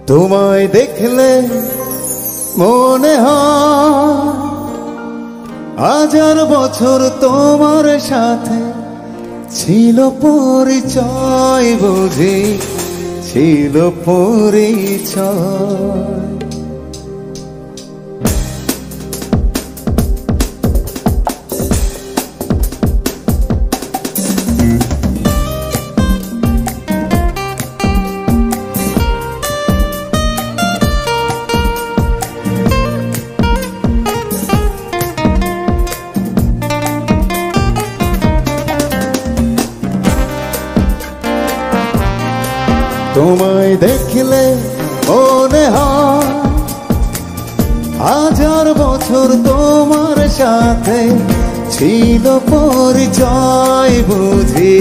তোমায় দেখলে মনে হয় হাজার বছর তোমার সাথে ছিল পরিচয়, বুঝি ছিল পরিচয়। তোমায় দেখলে মনে হয় হাজার বছর তোমার সাথে ছিল পরিচয়, বুঝি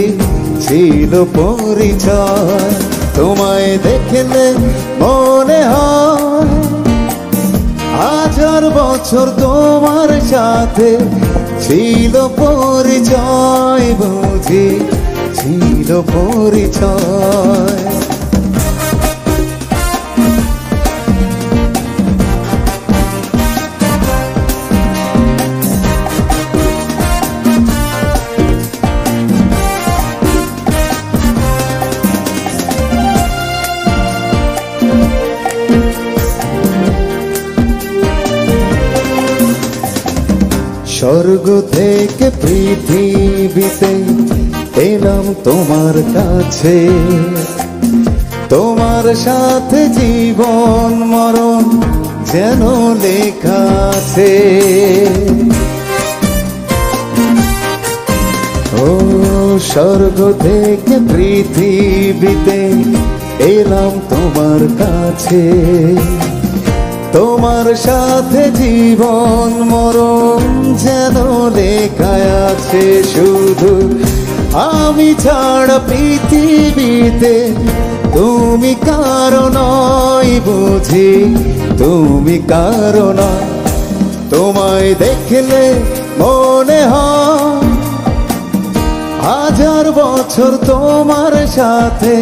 ছিল পরিচয়। তোমায় দেখলে মনে হয় হাজার বছর তোমার সাথে ছিল পরিচয়, বুঝি ছিল পরিচয়। স্বর্গ থেকে পৃথিবীতে এলাম তোমার কাছে, তোমার সাথে জীবন মরণ যেন লেখা আছে। ও স্বর্গ থেকে পৃথিবীতে এলাম তোমার কাছে, তোমার সাথে জীবন মরণ যেন লেখা আছে। শুধু আমি ছাড়া পৃথিবীতে তুমি কারো নয়, বুঝি তুমি কারো নয়। তোমায় দেখলে মনে হয় হাজার বছর তোমার সাথে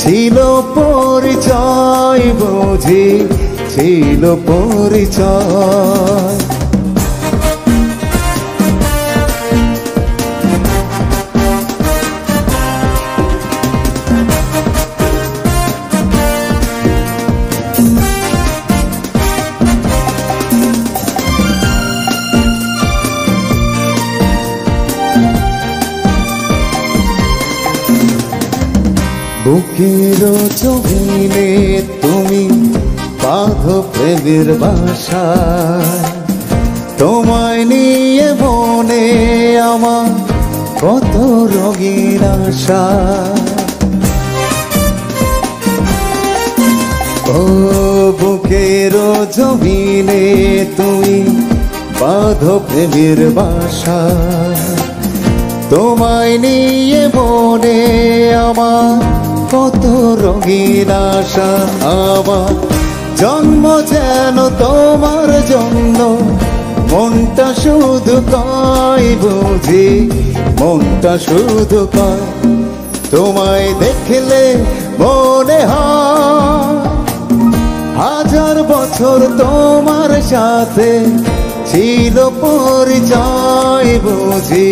ছিল পরিচয়, বুঝি ছিল পরিচয়। বুকের জমিনে তুমি বাঁধো প্রেমের বাসা, তোমায় নিয়ে মনে আমার কত রঙিন আশা। ও বুকের জমিনে তুমি বাঁধো প্রেমের বাসা, তোমায় নিয়ে মনে আমার কত রঙিন আশা। আমার জন্ম যেন তোমার জন্য, মনটা শুধু কয়, বুঝি মনটা শুধু কয়। তোমায় দেখলে মনে হয় হাজার বছর তোমার সাথে ছিল পরিচয়, বুঝি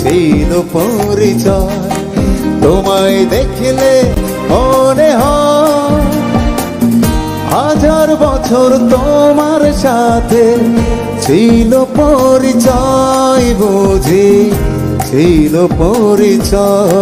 ছিল পরিচয়। তোমায় দেখলে মনে হয় হাজার বছর তোমার সাথে ছিল পরিচয়, বুঝি ছিল পরিচয়।